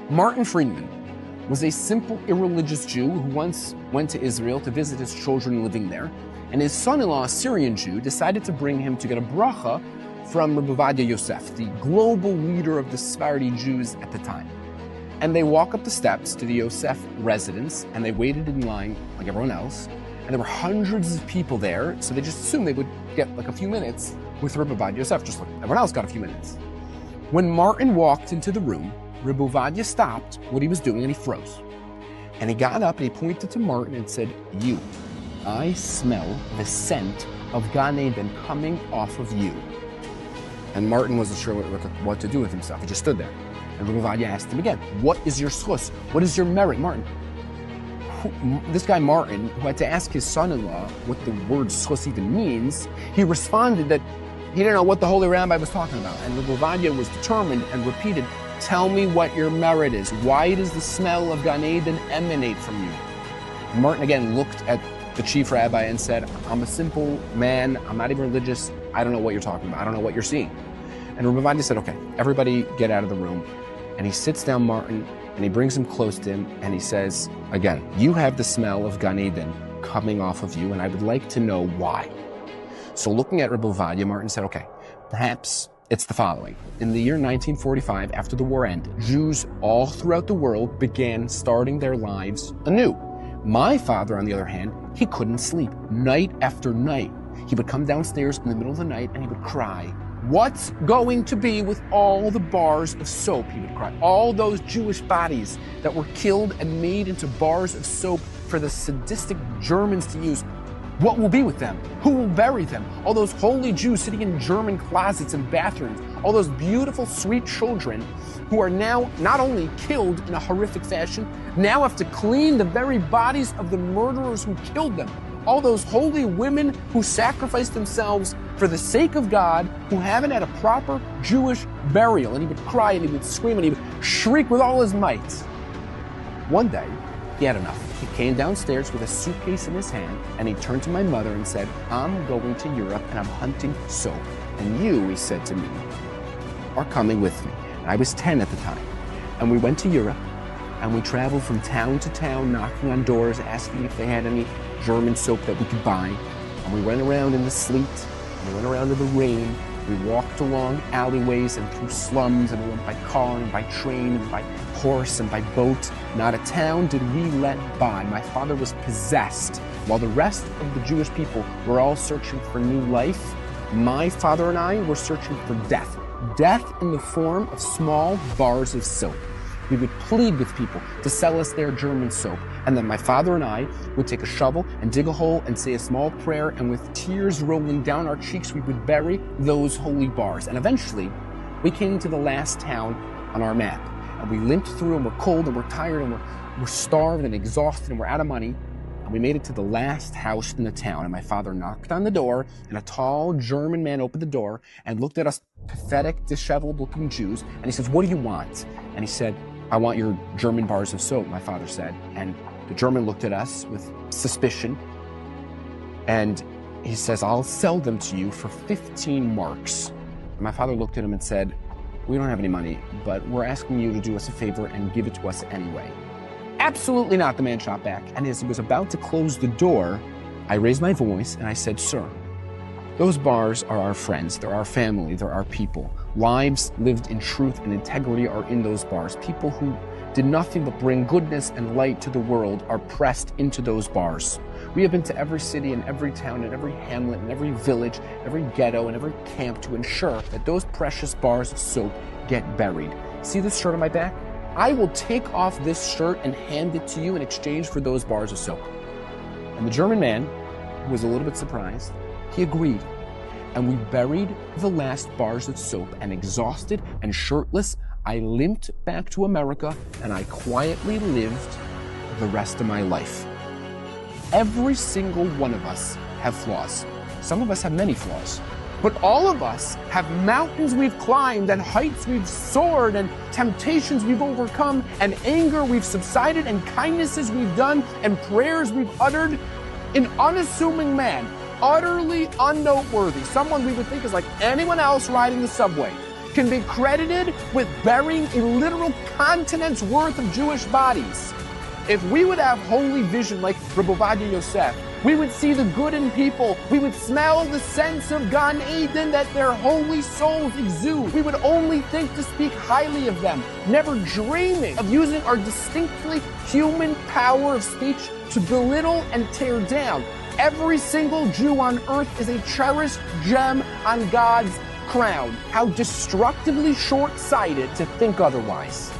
Martin Friedman was a simple, irreligious Jew who once went to Israel to visit his children living there, and his son-in-law, a Syrian Jew, decided to bring him to get a bracha from Rabbi Ovadia Yosef, the global leader of the Sephardi Jews at the time. And they walk up the steps to the Yosef residence, and they waited in line like everyone else, and there were hundreds of people there, so they just assumed they would get like a few minutes with Rabbi Ovadia Yosef, just like everyone else got a few minutes. When Martin walked into the room, Rabbi Ovadia stopped what he was doing and he froze. And he got up and he pointed to Martin and said, "You, I smell the scent of Gan Eden coming off of you." And Martin wasn't sure what to do with himself. He just stood there. And Rabbi Ovadia asked him again, "What is your schus? What is your merit, Martin?" This guy Martin, who had to ask his son-in-law what the word schus even means, he responded that he didn't know what the holy rabbi was talking about. And Rabbi Ovadia was determined and repeated, "Tell me what your merit is. Why does the smell of Gan Eden emanate from you?" And Martin again looked at the chief rabbi and said, "I'm a simple man. I'm not even religious. I don't know what you're talking about. I don't know what you're seeing." And Rabbi Ovadia said, "Okay, everybody get out of the room." And he sits down Martin and he brings him close to him and he says, "Again, you have the smell of Gan Eden coming off of you, and I would like to know why." So looking at Rabbi Ovadia, Martin said, "Okay, perhaps it's the following. In the year 1945, after the war ended, Jews all throughout the world began starting their lives anew. My father, on the other hand, he couldn't sleep. Night after night, he would come downstairs in the middle of the night and he would cry, 'What's going to be with all the bars of soap?' He would cry. All those Jewish bodies that were killed and made into bars of soap for the sadistic Germans to use. What will be with them? Who will bury them? All those holy Jews sitting in German closets and bathrooms, all those beautiful, sweet children who are now not only killed in a horrific fashion, now have to clean the very bodies of the murderers who killed them. All those holy women who sacrificed themselves for the sake of God, who haven't had a proper Jewish burial." And he would cry and he would scream and he would shriek with all his might. One day, he had enough. He came downstairs with a suitcase in his hand and he turned to my mother and said, "I'm going to Europe and I'm hunting soap. And you," he said to me, "are coming with me." And I was 10 at the time. And we went to Europe and we traveled from town to town, knocking on doors, asking if they had any German soap that we could buy. And we went around in the sleet, and we went around in the rain. We walked along alleyways and through slums, and we went by car and by train and by horse and by boat. Not a town did we let by. My father was possessed. While the rest of the Jewish people were all searching for new life, my father and I were searching for death. Death in the form of small bars of soap. We would plead with people to sell us their German soap. And then my father and I would take a shovel and dig a hole and say a small prayer, and with tears rolling down our cheeks, we would bury those holy bars. And eventually, we came to the last town on our map. And we limped through, and we're cold, and we're tired, and we're starved and exhausted, and we're out of money. And we made it to the last house in the town. And my father knocked on the door, and a tall German man opened the door and looked at us pathetic, disheveled-looking Jews. And he says, "What do you want?" And he said, "I want your German bars of soap," my father said. And the German looked at us with suspicion. And he says, "I'll sell them to you for 15 marks. And my father looked at him and said, "We don't have any money, but we're asking you to do us a favor and give it to us anyway." "Absolutely not," the man shot back. And as he was about to close the door, I raised my voice and I said, "Sir, those bars are our friends, they're our family, they're our people. Lives lived in truth and integrity are in those bars. People who did nothing but bring goodness and light to the world are pressed into those bars. We have been to every city and every town and every hamlet and every village, every ghetto and every camp to ensure that those precious bars of soap get buried. See this shirt on my back? I will take off this shirt and hand it to you in exchange for those bars of soap." And the German man, who was a little bit surprised, he agreed. And we buried the last bars of soap, and exhausted and shirtless, I limped back to America and I quietly lived the rest of my life. Every single one of us have flaws. Some of us have many flaws. But all of us have mountains we've climbed and heights we've soared and temptations we've overcome and anger we've subsided and kindnesses we've done and prayers we've uttered. An unassuming man, utterly unnoteworthy, someone we would think is like anyone else riding the subway. can be credited with burying a literal continent's worth of Jewish bodies. If we would have holy vision like Rabbi Ovadia Yosef, we would see the good in people. We would smell the sense of Gan Eden that their holy souls exude. We would only think to speak highly of them, never dreaming of using our distinctly human power of speech to belittle and tear down. Every single Jew on earth is a cherished gem on God's crown. How destructively short-sighted to think otherwise.